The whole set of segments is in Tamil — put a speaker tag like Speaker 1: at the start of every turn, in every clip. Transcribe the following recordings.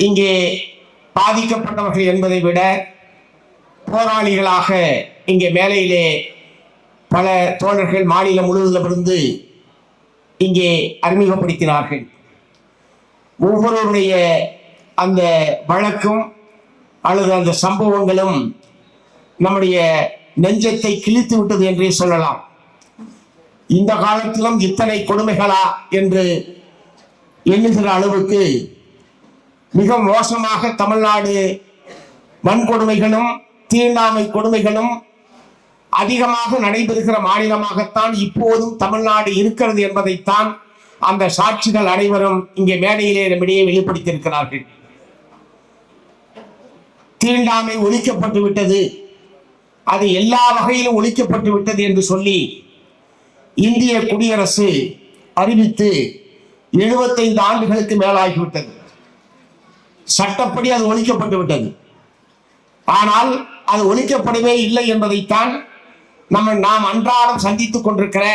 Speaker 1: இங்கே பாதிக்கப்பட்டவர்கள் என்பதை விட போராளிகளாக இங்கே மேலையிலே பல தோழர்கள் மாநிலம் முழுவதிலிருந்து இங்கே அறிமுகப்படுத்தினார்கள். ஒவ்வொருவருடைய அந்த வழக்கும் அல்லது அந்த சம்பவங்களும் நம்முடைய நெஞ்சத்தை கிழித்து விட்டது என்றே சொல்லலாம். இந்த காலத்திலும் இத்தனை கொடுமைகளா என்று எண்ணுகிற அளவுக்கு மிக மோசமாக தமிழ்நாடு வன்கொடுமைகளும் தீண்டாமை கொடுமைகளும் அதிகமாக நடைபெறுகிற மாநிலமாகத்தான் இப்போதும் தமிழ்நாடு இருக்கிறது என்பதைத்தான் அந்த சாட்சிகள் அனைவரும் இங்கே மேடையிலே நம்மிடையே வெளிப்படுத்தியிருக்கிறார்கள். தீண்டாமை ஒழிக்கப்பட்டு விட்டது, அது எல்லா வகையிலும் ஒழிக்கப்பட்டு விட்டது என்று சொல்லி இந்திய குடியரசு அறிவித்து 75 ஆண்டுகளுக்கு மேலாகிவிட்டது. சட்டப்படி அது ஒழிக்கப்பட்டு விட்டது. ஆனால் அது ஒழிக்கப்படவே இல்லை என்பதைத்தான் நாம் அன்றாடம் சந்தித்துக் கொண்டிருக்கிற,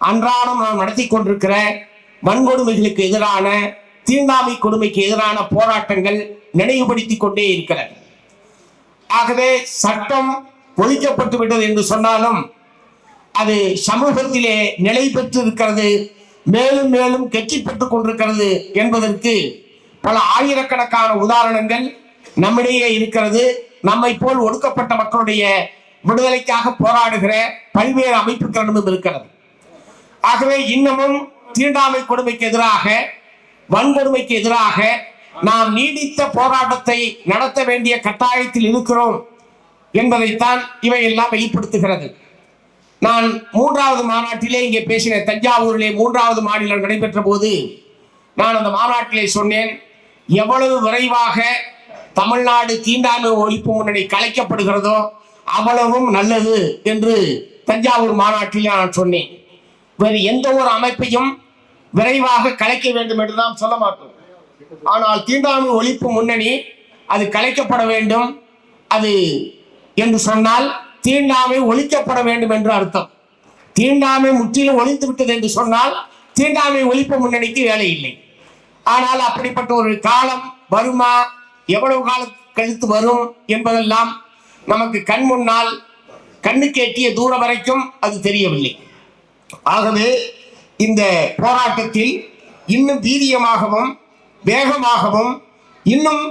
Speaker 1: அன்றாடம் நாம் நடத்தி கொண்டிருக்கிற வன்கொடுமைகளுக்கு எதிரான, தீண்டாமை கொடுமைக்கு எதிரான போராட்டங்கள் நினைவுபடுத்திக் கொண்டே இருக்கிறது. ஆகவே சட்டம் ஒழிக்கப்பட்டு விட்டது என்று சொன்னாலும் அது சமூகத்திலே நிலை பெற்று இருக்கிறது, மேலும் மேலும் கெட்டிப்பட்டுக் கொண்டிருக்கிறது என்பதற்கு பல ஆயிரக்கணக்கான உதாரணங்கள் நம்மிடையே இருக்கிறது. நம்மை போல் ஒடுக்கப்பட்ட மக்களுடைய விடுதலைக்காக போராடுகிற பல்வேறு அமைப்புகளிடமும் இருக்கிறது. ஆகவே இன்னமும் தீண்டாமை கொடுமைக்கு எதிராக, வன்கொடுமைக்கு எதிராக நாம் நீடித்த போராட்டத்தை நடத்த வேண்டிய கட்டாயத்தில் இருக்கிறோம் என்பதைத்தான் இவையெல்லாம் வெளிப்படுத்துகிறது. நான் 3வது மாநாட்டிலே இங்கே பேசின தஞ்சாவூரிலே 3வது மாநிலம் நடைபெற்ற போது நான் அந்த மாநாட்டிலே சொன்னேன், எவ்வளவு விரைவாக தமிழ்நாடு தீண்டாமை ஒழிப்பு முன்னணி கலைக்கப்படுகிறதோ அவ்வளவும் நல்லது என்று தஞ்சாவூர் மாநாட்டில் நான் சொன்னேன். வேறு எந்த ஒரு அமைப்பையும் விரைவாக கலைக்க வேண்டும் என்று நாம் சொல்ல மாட்டோம். ஆனால் தீண்டாமை ஒழிப்பு முன்னணி அது கலைக்கப்பட வேண்டும் அது என்று சொன்னால் தீண்டாமை ஒழிக்கப்பட வேண்டும் என்று அர்த்தம். தீண்டாமை முற்றிலும் ஒழித்து விட்டது என்று சொன்னால் தீண்டாமை ஒழிப்பு முன்னணிக்கு வேலை இல்லை. ஆனால் அப்படிப்பட்ட ஒரு காலம் வருமா, எவ்வளவு காலம் கழித்து வரும் என்பதெல்லாம் நமக்கு கண் முன்னால், கண்ணுக்கு எட்டிய தூரம் வரைக்கும் அது தெரியவில்லை. ஆகவே இந்த போராட்டத்தில் இன்னும் வீரியமாகவும் வேகமாகவும் இன்னும்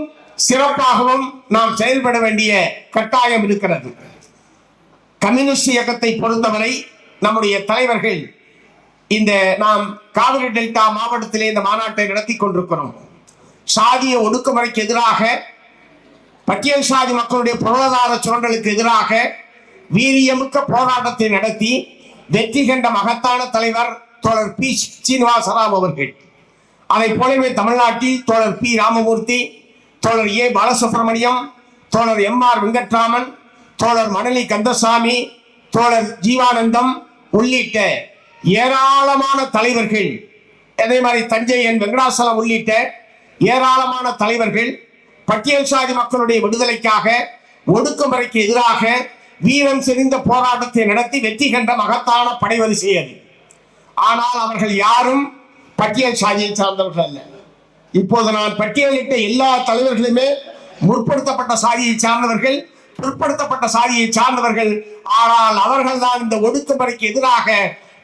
Speaker 1: சிறப்பாகவும் நாம் செயல்பட வேண்டிய கட்டாயம் இருக்கிறது. கம்யூனிஸ்ட் இயக்கத்தை பொறுத்தவரை நம்முடைய தலைவர்கள் இந்த நாம் காவிரி டெல்டா மாவட்டத்திலே இந்த மாநாட்டை நடத்தி கொண்டிருக்கிறோம். சாதிய ஒடுக்குமுறைக்கு எதிராக, பட்டியல் சாதி மக்களுடைய பொருளாதார சுரண்டலுக்கு எதிராக வீரியமிக்க போராட்டத்தை நடத்தி வெற்றி கண்ட மகத்தான தலைவர் தோழர் பி. சீனிவாசராவ் அவர்கள். அதை போலவே தமிழ்நாட்டில் தோழர் பி. ராமமூர்த்தி, தோழர் ஏ. பாலசுப்ரமணியம், தோழர் எம்.ஆர். வெங்கட்ராமன், தோழர் மணலி கந்தசாமி, தோழர் ஜீவானந்தம் உள்ளிட்ட ஏராளமான தலைவர்கள், அதே மாதிரி தஞ்சை என் வெங்கடாசலம் உள்ளிட்ட ஏராளமான தலைவர்கள் பட்டியல் சாதி மக்களுடைய விடுதலைக்காக, ஒடுக்குமுறைக்கு எதிராக வீரம் செறிந்த போராட்டத்தை நடத்தி வெற்றி கண்ட மகத்தான படைவரிசை அது. ஆனால் அவர்கள் யாரும் பட்டியல் சாதியை சார்ந்தவர்கள் அல்ல. இப்போது நான் பட்டியலிட்ட எல்லா தலைவர்களுமே முற்படுத்தப்பட்ட சாதியை சார்ந்தவர்கள், பிற்படுத்தப்பட்ட சாதியை சார்ந்தவர்கள். ஆனால் அவர்கள் தான் இந்த ஒடுக்குமுறைக்கு எதிராக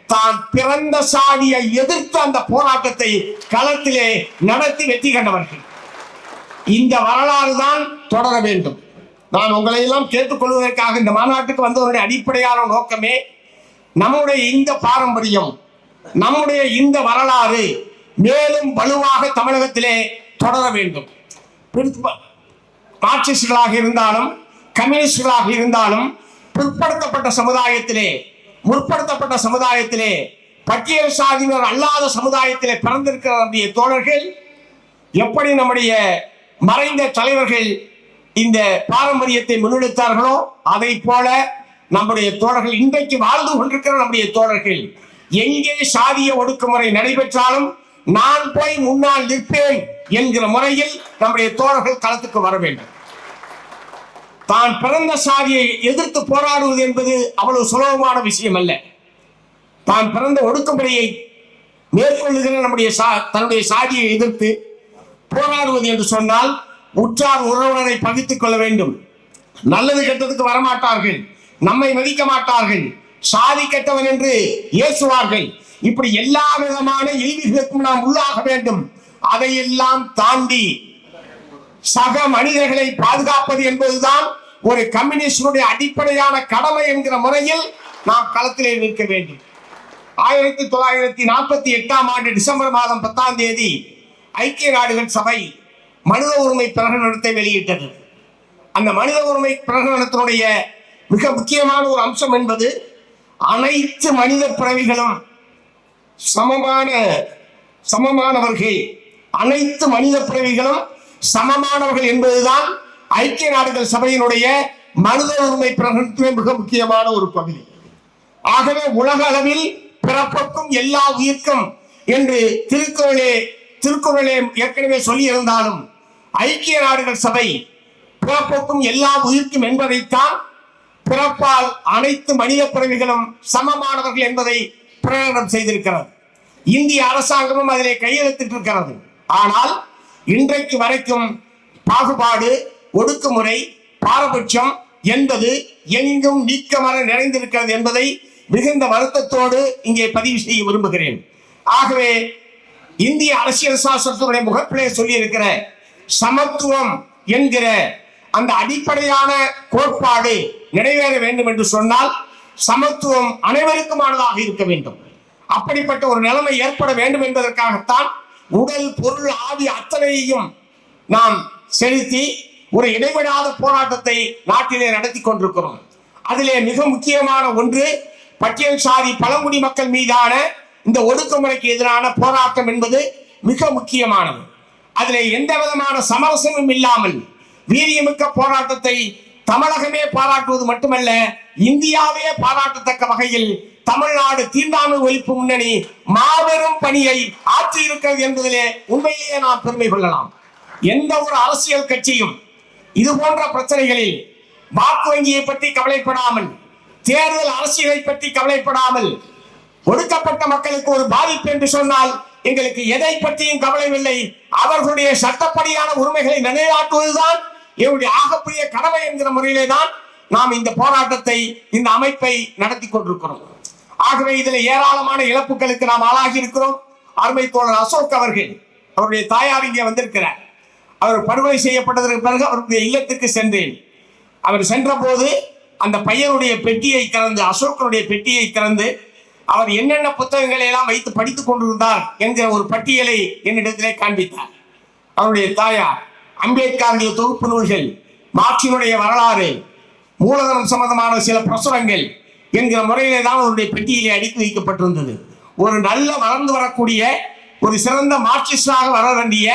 Speaker 1: தான் பிறந்த சாதியை எதிர்த்து அந்த போராட்டத்தை களத்திலே நடத்தி வெற்றி கண்டவர்கள். இந்த வரலாறு தான் தொடர வேண்டும். நான் உங்களை எல்லாம் கேட்டுக்கொள்வதற்காக இந்த மாநாட்டுக்கு வந்தவருடைய அடிப்படையான நோக்கமே நம்முடைய இந்த பாரம்பரியம், நம்முடைய இந்த வரலாறு மேலும் வலுவாக தமிழகத்திலே தொடர வேண்டும். மார்க்சிஸ்டுகளாக இருந்தாலும் கம்யூனிஸ்டுகளாக இருந்தாலும் பிற்படுத்தப்பட்ட சமுதாயத்திலே, முற்படுத்தப்பட்ட சமுதாயத்திலே, பட்டியல் சாதியினர் அல்லாத சமுதாயத்திலே பிறந்திருக்கிற நம்முடைய தோழர்கள் எப்படி நம்முடைய மறைந்த தலைவர்கள் இந்த பாரம்பரியத்தை முன்னெடுத்தார்களோ அதை போல நம்முடைய தோழர்கள், இன்றைக்கு வாழ்ந்து கொண்டிருக்கிற நம்முடைய தோழர்கள் எங்கே சாதிய ஒடுக்குமுறை நடைபெற்றாலும் நான் போய் முன்னால் நிற்பேன் என்கிற முறையில் நம்முடைய தோழர்கள் களத்துக்கு வர வேண்டும். தான் பிறந்த சாதியை எதிர்த்து போராடுவது என்பது அவ்வளவு சுலபமான விஷயம் அல்ல. தான் பிறந்த ஒடுக்குமுறையை மேற்கொள்ளுகிற நம்முடைய தன்னுடைய சாதியை எதிர்த்து போராடுவது என்று சொன்னால் உற்றார் உறவினரை பகிர்ந்துக் கொள்ள வேண்டும். நல்லது கெட்டதுக்கு வரமாட்டார்கள், நம்மை மதிக்க மாட்டார்கள், சாதி கெட்டவன் என்று ஏசுவார்கள். இப்படி எல்லா விதமான இழிவுகளுக்கும் நாம் உள்ளாக வேண்டும். அதையெல்லாம் தாண்டி சக மனிதர்களை பாதுகாப்பது என்பதுதான் ஒரு கம்யூனிஸ்டுடைய அடிப்படையான கடமை என்கிற முறையில் நாம் களத்திலே நிற்க வேண்டும். 1948ஆம் ஆண்டு டிசம்பர் மாதம் 10ஆம் தேதி ஐக்கிய நாடுகள் சபை மனித உரிமை பிரகடனத்தை வெளியிட்டது. அந்த மனித உரிமை பிரகடனத்தினுடைய மிக முக்கியமான ஒரு அம்சம் என்பது அனைத்து மனித பிறவிகளும் சமமானவர்கள், அனைத்து மனித பிறவிகளும் சமமானவர்கள் என்பதுதான் ஐக்கிய நாடுகள் சபையினுடைய மனித உரிமை பிரகடனத்திலே மிக முக்கியமான ஒரு பகுதி. ஆகவே உலக அளவில் பிறப்புக்கும் எல்லா உயிர்க்கும் என்று திருக்குறளே ஏற்கனவே சொல்லி இருந்தாலும் ஐக்கிய நாடுகள் சபை பிறப்புக்கும் எல்லா உயிர்க்கும் என்பதைத்தான் பிறப்பால் அனைத்து மனித பிறவிகளும் சமமானவர்கள் என்பதை பிரகடனம் செய்திருக்கிறது. இந்திய அரசாங்கமும் அதிலே கையெழுத்திட்டிருக்கிறது. ஆனால் இன்றைக்கு வரைக்கும் பாகுபாடு, ஒடுக்குமுறை, பாரபட்சம் என்பது எங்கும் நீக்கமர நிறைந்திருக்கிறது என்பதை மிகுந்த வருத்தத்தோடு இங்கே பதிவு செய்ய விரும்புகிறேன். ஆகவே இந்திய அரசியல் சாசனத்தினுடைய முகப்பிலே சொல்லி இருக்கிற சமத்துவம் என்கிற அந்த அடிப்படையான கோட்பாடு நிறைவேற வேண்டும் என்று சொன்னால் சமத்துவம் அனைவருக்குமானதாக இருக்க வேண்டும். அப்படிப்பட்ட ஒரு நிலைமை ஏற்பட வேண்டும் என்பதற்காகத்தான் உடல், பொருள், ஆவி அத்தனையையும் நாம் செலுத்தி ஒரு இடைவிடாத போராட்டத்தை நாட்டிலே நடத்தி கொண்டிருக்கிறோம். அதிலே மிக முக்கியமான ஒன்று பட்டியல் சாதி பழங்குடி மக்கள் மீதான இந்த ஒடுக்குமுறைக்கு எதிரான போராட்டம் என்பது மிக முக்கியமானது. அதிலே எந்த விதமான சமரசமும் இல்லாமல் வீரியமிக்க போராட்டத்தை தமிழகமே பாராட்டுவது மட்டுமல்ல, இந்தியாவே பாராட்டத்தக்க வகையில் தமிழ்நாடு தீண்டாமை ஒழிப்பு முன்னணி மாபெரும் பணியை ஆற்றி இருக்கிறது என்பதிலே உண்மையிலேயே நாம் பெருமை கொள்ளலாம். எந்த ஒரு அரசியல் கட்சியும் இது போன்ற பிரச்சனைகளில் வாக்கு வங்கியை பற்றி கவலைப்படாமல், தேர்தல் அரசியலை பற்றி கவலைப்படாமல், ஒடுக்கப்பட்ட மக்களுக்கு ஒரு பாதிப்பு என்று சொன்னால் எங்களுக்கு எதை பற்றியும் கவலையில்லை, அவர்களுடைய சட்டப்படியான உரிமைகளை நிலைநாட்டுவதுதான் என்னுடைய ஆகப்பெரிய கடமை என்கிற முறையிலே தான் நாம் இந்த போராட்டத்தை, இந்த அமைப்பை நடத்தி கொண்டிருக்கிறோம். ஆகவே இதில் ஏராளமான இழப்புகளுக்கு நாம் ஆளாகி இருக்கிறோம். அருமை தோழர் அசோக் அவர்கள், அவருடைய தாயார் இங்கே வந்திருக்கிறார். அவர் படுகொலை செய்யப்பட்டதற்கு பிறகு அவருடைய இல்லத்திற்கு சென்றேன். அவர் சென்ற போது அந்த பையனுடைய பெட்டியை திறந்து, அசோக்கனுடைய பெட்டியை திறந்து, அவர் என்னென்ன புத்தகங்களை எல்லாம் வைத்து படித்துக் கொண்டிருந்தார் என்கிற ஒரு பட்டியலை என்னிடத்திலே காண்பித்தார். அவருடைய தாயார் அம்பேத்கருடைய தொகுப்பு நூல்கள், மார்க்சினுடைய வரலாறு, மூலதனம் சம்பந்தமான சில பிரசுரங்கள் என்கிற முறையிலே தான் அவருடைய பெட்டியிலே அடுக்கி வைக்கப்பட்டிருந்தது. ஒரு நல்ல வளர்ந்து வரக்கூடிய ஒரு சிறந்த மார்க்சிஸ்டாக வர வேண்டிய,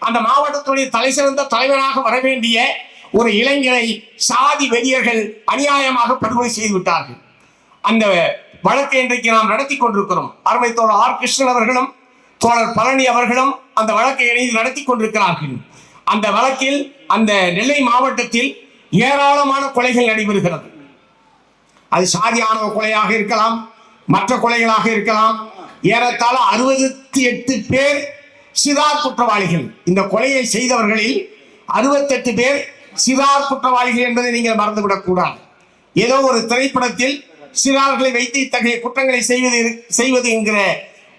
Speaker 1: அந்த மாவட்டத்துடைய தலை சிறந்த தலைவராக வர வேண்டிய ஒரு இளைஞரை சாதி வெறியர்கள் அநியாயமாக படுகொலை செய்து விட்டார்கள். அந்த வழக்கை இன்றைக்கு நாம் நடத்தி கொண்டிருக்கிறோம். அருமை தோழர் ஆர் கிருஷ்ணன் அவர்களும் தோழர் பழனி அவர்களும் அந்த வழக்கை இணைந்து நடத்தி கொண்டிருக்கிறார்கள். அந்த வழக்கில் அந்த நெல்லை மாவட்டத்தில் ஏராளமான கொலைகள் நடைபெறுகிறது. அது சாதி ஆணவ கொலையாக இருக்கலாம், மற்ற கொலைகளாக இருக்கலாம். ஏறத்தாழ 68 பேர் சிறார் குற்றவாளிகள். இந்த கொலையை செய்தவர்களில் 68 பேர் சிறார் குற்றவாளிகள் என்பதை நீங்கள் மறந்துவிடக் கூடாது. ஏதோ ஒரு திரைப்படத்தில் சிறார்களை வைத்து இத்தகைய குற்றங்களை செய்வது என்கிற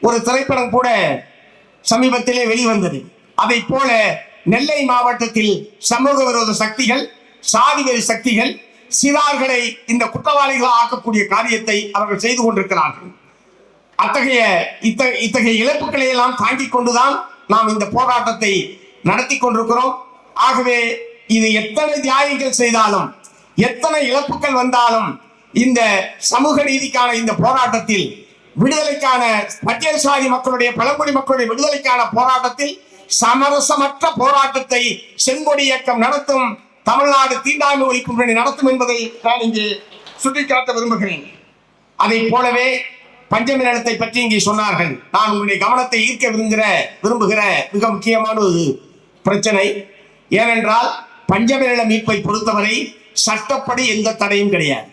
Speaker 1: ஒரு திரைப்படம் கூட சமீபத்திலே வெளிவந்தது. அதை போல நெல்லை மாவட்டத்தில் சமூக விரோத சக்திகள், சாதி வெறி சக்திகள் சிறார்களை இந்த குற்றவாளிகள் ஆக்கக்கூடிய காரியத்தை அவர்கள் செய்து கொண்டிருக்கிறார்கள். இத்தகைய இழப்புகளை எல்லாம் தாங்கிக் கொண்டுதான் நாம் இந்த போராட்டத்தை நடத்தி கொண்டிருக்கிறோம். ஆகவே இது எத்தனை தியாகங்கள் செய்தாலும், எத்தனை இழப்புகள் வந்தாலும், இந்த சமூக நீதிக்கான இந்த போராட்டத்தில், விடுதலைக்கான பட்டியல் சாதி மக்களுடைய, பழங்குடி மக்களுடைய விடுதலைக்கான போராட்டத்தில் சமரசமற்ற போராட்டத்தை செங்கொடி இயக்கம் நடத்தும், தமிழ்நாடு தீண்டாமை ஒழிப்பு முன்னணி நடத்தும் என்பதை நான் இங்கே சுட்டிக்காட்ட விரும்புகிறேன். அதை போலவே பஞ்சமி நிலத்தை பற்றி இங்கே சொன்னார்கள். நான் உங்களுடைய கவனத்தை ஈர்க்க விரும்புகிற மிக முக்கியமான ஒரு பிரச்சனை. ஏனென்றால் பஞ்சமி நில மீட்பை பொறுத்தவரை சட்டப்படி எந்த தடையும் கிடையாது.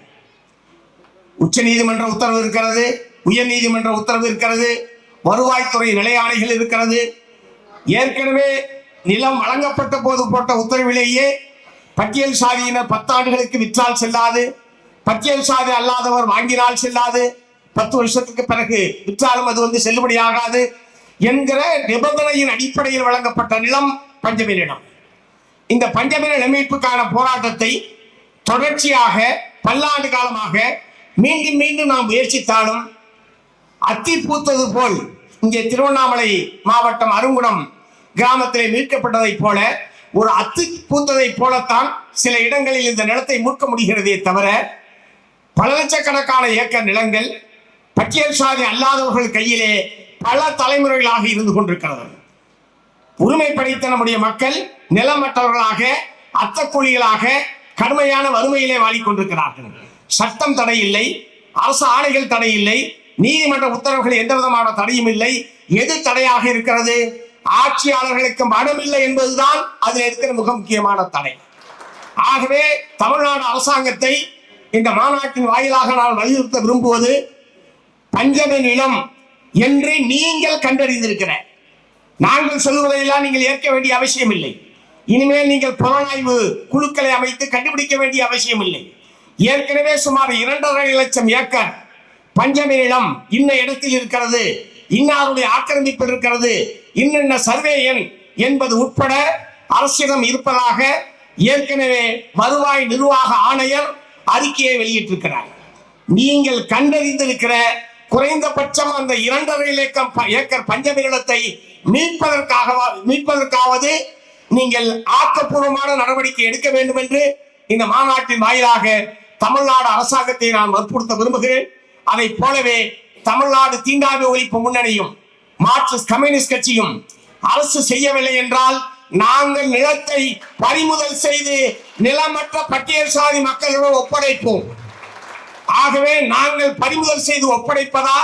Speaker 1: உச்ச நீதிமன்ற உத்தரவு இருக்கிறது, உயர் நீதிமன்ற உத்தரவு இருக்கிறது, வருவாய்த்துறை நிலையாணைகள் இருக்கிறது. ஏற்கனவே நிலம் வழங்கப்பட்ட போது போட்ட உத்தரவிலேயே பட்டியல் சாதியினர் 10 ஆண்டுகளுக்கு விற்றால் செல்லாது, பட்டியல் சாதி அல்லாதவர் வாங்கினால் செல்லாது, 10 வருஷத்துக்கு பிறகு விற்றாலும் அது செல்லுபடியாகாது என்கிற நிபந்தனையின் அடிப்படையில் வழங்கப்பட்ட நிலம் பஞ்சமி நிலம். இந்த பஞ்சமி நில மீட்புக்கான போராட்டத்தை தொடர்ச்சியாக பல்லாண்டு காலமாக மீண்டும் மீண்டும் நாம் முயற்சித்தாலும் அத்தி பூத்தது போல் இங்கே திருவண்ணாமலை மாவட்டம் அருங்குணம் கிராமத்திலே மீட்கப்பட்டதை போல ஒரு அத்தி பூத்ததை போலத்தான் சில இடங்களில் இந்த நிலத்தை மீட்க முடிகிறதே தவிர பல லட்சக்கணக்கான ஏக்கர் நிலங்கள் பட்டியல் சாதி அல்லாதவர்கள் கையிலே பல தலைமுறைகளாக இருந்து கொண்டிருக்கிறது. உரிமை படைத்த நம்முடைய மக்கள் நிலமற்றவர்களாக அத்தக்கூலிகளாக கடுமையான வறுமையிலே வாடிக்கொண்டிருக்கிறார்கள். சட்டம் தடை இல்லை, அரசு ஆணைகள் தடை இல்லை, நீதிமன்ற உத்தரவுகள் எந்த விதமான தடையும் இல்லை. எது தடையாக இருக்கிறது? ஆட்சியாளர்களுக்கு மனம் இல்லை என்பதுதான் அதில் இருக்கிற மிக முக்கியமான தடை. ஆகவே தமிழ்நாடு அரசாங்கத்தை இந்த மாநாட்டின் வாயிலாக நான் வலியுறுத்த விரும்புவது, பஞ்சமி நிலம் என்று நீங்கள் கண்டறிந்திருக்கிற, நாங்கள் சொல்லுவதையெல்லாம் நீங்கள் ஏற்க வேண்டிய அவசியம் இல்லை. இனிமேல் நீங்கள் புலனாய்வு குழுக்களை அமைத்து கண்டுபிடிக்க வேண்டிய அவசியம் இல்லை. ஏற்கனவே சுமார் 2.5 லட்சம் ஏக்கர் பஞ்சமி நிலம் இன்ன இடத்தில் இருக்கிறது, இன்னாருடைய ஆக்கிரமிப்பு இருக்கிறது, இன்னென்ன சர்வே எண் என்பது உட்பட அரசிடம் இருப்பதாக ஏற்கனவே வருவாய் நிர்வாக ஆணையர் அறிக்கையை வெளியிட்டிருக்கிறார். நீங்கள் கண்டறிந்திருக்கிற குறைந்தபட்சம் அந்த 2.5 ஏக்கர் பஞ்சமி நிலத்தை மீட்பதற்காவது நீங்கள் ஆக்கப்பூர்வமான நடவடிக்கை எடுக்க வேண்டும் என்று இந்த மாநாட்டின் வாயிலாக தமிழ்நாடு அரசாங்கத்தை நான் வற்புறுத்த விரும்புகிறேன். அதை போலவே தமிழ்நாடு தீண்டாமை ஒழிப்பு முன்னணியும் மார்க்சிஸ்ட் கம்யூனிஸ்ட் கட்சியும் அரசு செய்யவில்லை என்றால் நாங்கள் நிலத்தை பறிமுதல் செய்து நிலமற்ற பட்டியல் சாதி மக்களிடம் ஒப்படைப்போம். ஆகவே நாங்கள் பறிமுதல் செய்து ஒப்படைப்பதா,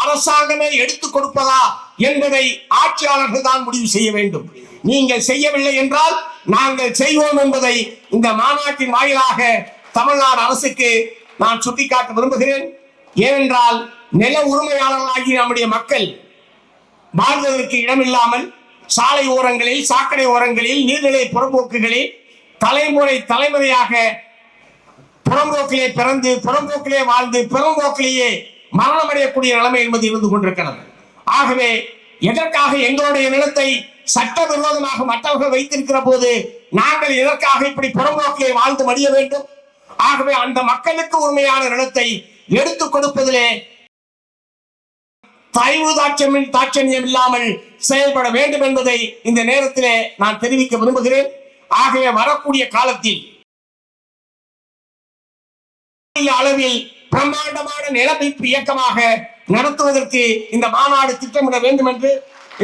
Speaker 1: அரசாங்கமே எடுத்துக் கொடுப்பதா என்பதை ஆட்சியாளர்கள் தான் முடிவு செய்ய வேண்டும். நீங்கள் செய்யவில்லை என்றால் நாங்கள் செய்வோம் என்பதை இந்த மாநாட்டின் வாயிலாக தமிழ்நாடு அரசுக்கு நான் சுட்டிக்காட்ட விரும்புகிறேன். ஏனென்றால் நில உரிமையாளர்களாகிய நம்முடைய மக்கள் வாழ்வதற்கு இடமில்லாமல் சாலை ஓரங்களில், சாக்கடை ஓரங்களில், நீர்நிலை புறம்போக்குகளில் தலைமுறையாக புறம்போக்கிலே பிறந்து, புறம்போக்கிலே வாழ்ந்து, புறம்போக்கிலேயே மரணமடையக்கூடிய நிலைமை என்பது இருந்து கொண்டிருக்கிறது. ஆகவே எதற்காக எங்களுடைய நிலத்தை சட்டவிரோதமாக மற்றவர்கள் வைத்திருக்கிற போது நாங்கள் எதற்காக இப்படி புறம்போக்கிலே வாழ்ந்து மடிய வேண்டும்? ஆகவே அந்த மக்களுக்கு உண்மையான நிலத்தை எடுத்துக் கொடுப்பதிலே தயவு தாட்சண்யம் இல்லாமல் செயல்பட வேண்டும் என்பதை இந்த நேரத்திலே நான் தெரிவிக்க விரும்புகிறேன். ஆகவே வரக்கூடிய காலத்தில் அளவில் பிரம்மாண்டமான நிலமீட்பு இயக்கமாக நடத்துவதற்கு இந்த மாநாடு திட்டமிட வேண்டும் என்று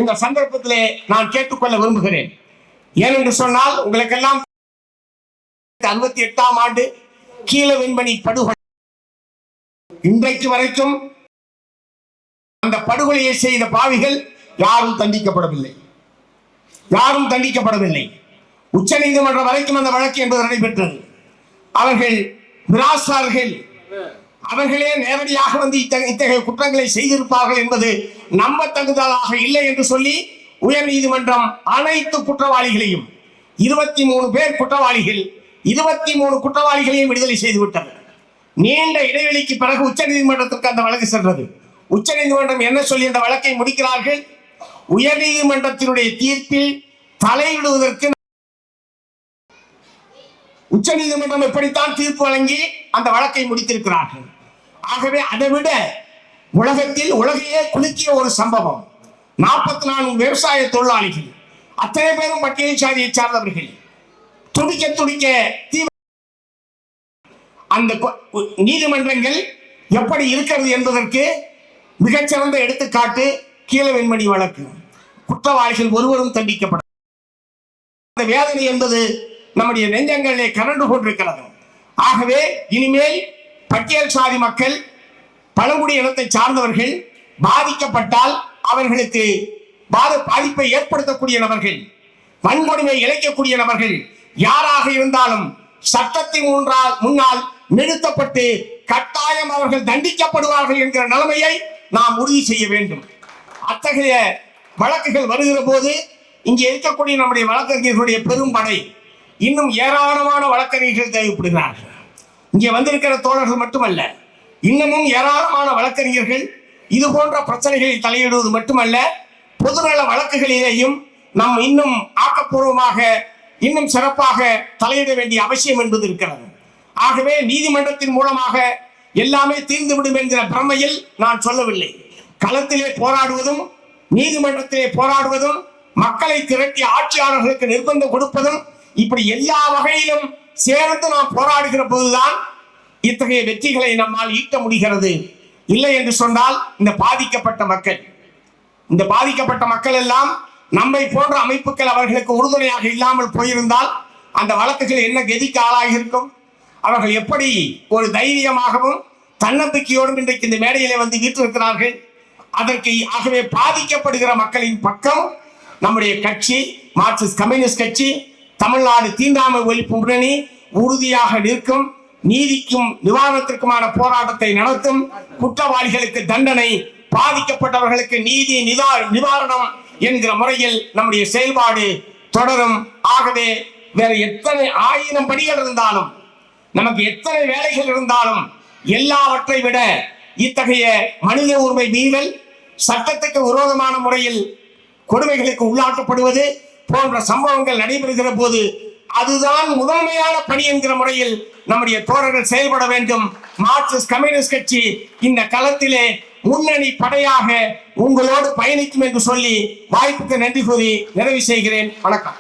Speaker 1: இந்த சந்தர்ப்பத்திலே நான் கேட்டுக்கொள்ள விரும்புகிறேன். ஏனென்று சொன்னால் உங்களுக்கெல்லாம் 68ஆம் ஆண்டு கீழ வெண்மணி படுகொலை, இன்றைக்கு வரைக்கும் அந்த படுகொலையை செய்த பாவிகள் யாரும் தண்டிக்கப்படவில்லை. உச்ச நீதிமன்றம் வரைக்கும் அந்த வழக்கு என்பது நடைபெற்றது. அவர்கள் மிராசார்கள் அவர்களே நேரடியாக வந்து இத்தகைய குற்றங்களை செய்திருப்பார்கள் என்பது நம்பத்தகுந்ததாக இல்லை என்று சொல்லி உயர் நீதிமன்றம் அனைத்து குற்றவாளிகளையும் 23 பேர் குற்றவாளிகள் 23 குற்றவாளிகளையும் விடுதலை செய்துவிட்டது. நீண்ட இடைவெளிக்கு பிறகு உச்ச நீதிமன்றத்திற்கு அந்த வழக்கு சென்றது. உச்ச நீதிமன்றம் என்ன சொல்லி அந்த வழக்கை முடிக்கிறார்கள்? உயர் நீதிமன்றத்தினுடைய தீர்ப்பில் தலையிடுவதற்கு உச்ச நீதிமன்றம் எப்படித்தான் தீர்ப்பு வழங்கி அந்த வழக்கை முடித்திருக்கிறார்கள். ஆகவே அதை விட உலகையே குலுக்கிய ஒரு சம்பவம், 44 விவசாய தொழிலாளிகள் அத்தனை பேரும் பட்டியல் சாதியை சார்ந்தவர்கள் துடிக்க அந்த நீதிமன்றங்கள் எப்படி இருக்கிறது என்பதற்கு மிகச்சிறந்த எடுத்துக்காட்டு கீழ வெண்மணி வழக்கு. குற்றவாளிகள் ஒருவரும் தண்டிக்கப்பட வேதனை என்பது நம்முடைய நெஞ்சங்களிலே கரண்டு கொண்டிருக்கிறது. ஆகவே இனிமேல் பட்டியல் சாதி மக்கள், பழங்குடி இனத்தை சார்ந்தவர்கள் பாதிக்கப்பட்டால் அவர்களுக்கு பாதிப்பை ஏற்படுத்தக்கூடிய நபர்கள், வன்கொடுமை இழைக்கக்கூடிய நபர்கள் யாராக இருந்தாலும் சட்டத்தின் முன்னால் நிறுத்தப்பட்டு கட்டாயம் அவர்கள் தண்டிக்கப்படுவார்கள் என்கிற நிலைமையை நாம் உறுதி செய்ய வேண்டும். அத்தகைய வழக்குகள் வருகிற போது இங்கே இருக்கக்கூடிய நம்முடைய வழக்கறிஞர்களுடைய பெரும் படை, இன்னும் ஏராளமான வழக்கறிஞர்கள் தேவைப்படுகிறார்கள். இங்கே வந்திருக்கிற தோழர்கள் மட்டுமல்ல, இன்னமும் ஏராளமான வழக்கறிஞர்கள் இது போன்ற பிரச்சனைகளில் தலையிடுவது மட்டுமல்ல, பொதுநல வழக்குகளிலேயும் நாம் இன்னும் ஆக்கப்பூர்வமாக இன்னும் சிறப்பாக தலையிட வேண்டிய அவசியம் என்பது இருக்கிறது. ஆகவே நீதிமன்றத்தின் மூலமாக எல்லாமே தீர்ந்துவிடும் என்கிற பிரமையில் நான் சொல்லவில்லை. களத்திலே போராடுவதும் நீதிமன்றத்திலே போராடுவதும் மக்களை திரட்டி ஆட்சியாளர்களுக்கு நிர்பந்தம் கொடுப்பதும் இப்படி எல்லா வகையிலும் சேர்ந்து நாம் போராடுகிற போதுதான் இத்தகைய வெற்றிகளை நம்மால் ஈட்ட முடிகிறது. இல்லை என்று சொன்னால் இந்த பாதிக்கப்பட்ட மக்கள் எல்லாம் நம்மை போன்ற அமைப்புகள் அவர்களுக்கு உறுதுணையாக இல்லாமல் போயிருந்தால் அந்த வழக்குகள் என்ன கதிக்கு ஆளாகி இருக்கும்? அவர்கள் எப்படி ஒரு தைரியமாகவும் தன்னம்பிக்கையோடும் இன்றைக்கு இந்த மேடையிலே வந்து வீற்றிருக்கிறார்கள்? அதற்கு ஆகவே பாதிக்கப்படுகிற மக்களின் பக்கம் நம்முடைய கட்சி, மார்க்சிஸ்ட் கம்யூனிஸ்ட் கட்சி, தமிழ்நாடு தீண்டாமை ஒழிப்பு முன்னணி உறுதியாக நிற்கும். நீதிக்கும் நிவாரணத்திற்குமான போராட்டத்தை நடத்தும். குற்றவாளிகளுக்கு தண்டனை, பாதிக்கப்பட்டவர்களுக்கு நீதி நிவாரணம் என்கிற முறையில் நம்முடைய செயல்பாடு தொடரும். ஆகவே வேறு எத்தனை 1000 படிகள் இருந்தாலும், நமக்கு எத்தனை வேலைகள் இருந்தாலும், எல்லாவற்றை விட இத்தகைய மனித உரிமை மீறல், சட்டத்துக்கு விரோதமான முறையில் கொடுமைகளுக்கு உள்ளாக்கப்படுவது போன்ற சம்பவங்கள் நடைபெறுகிற போது அதுதான் முதன்மையான பணி என்கிற முறையில் நம்முடைய தோழர்கள் செயல்பட வேண்டும். மார்க்சிஸ்ட் கம்யூனிஸ்ட் கட்சி இந்த களத்திலே முன்னணி படையாக உங்களோடு பயணிக்கும் என்று சொல்லி வாய்ப்புக்கு நன்றி கூறி நிறைவு செய்கிறேன். வணக்கம்.